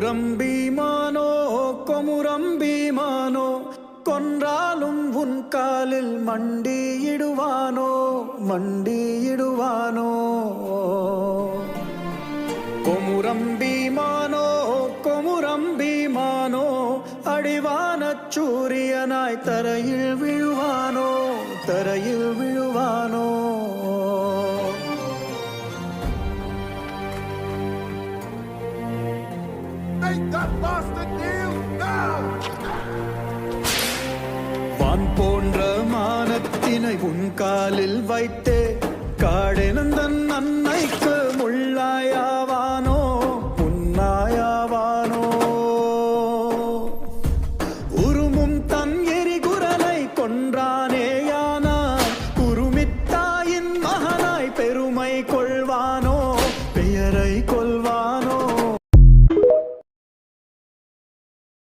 கொமுரம்பீமானோ கொமுரம்பீமானோ கொன்றாலும் உன் காலில் மண்டியிடுவானோ மண்டியிடுவானோ கொமுரம்பீமானோ கொமுரம்பீமானோ அடிவானச் சூரியனாய் தரையில் விழுவானோ தரையில் விழுவானோ வான் போன்ற மானத்தினை உன் காலில் வைத்தே காடெனந்தன் அன்னைக்கு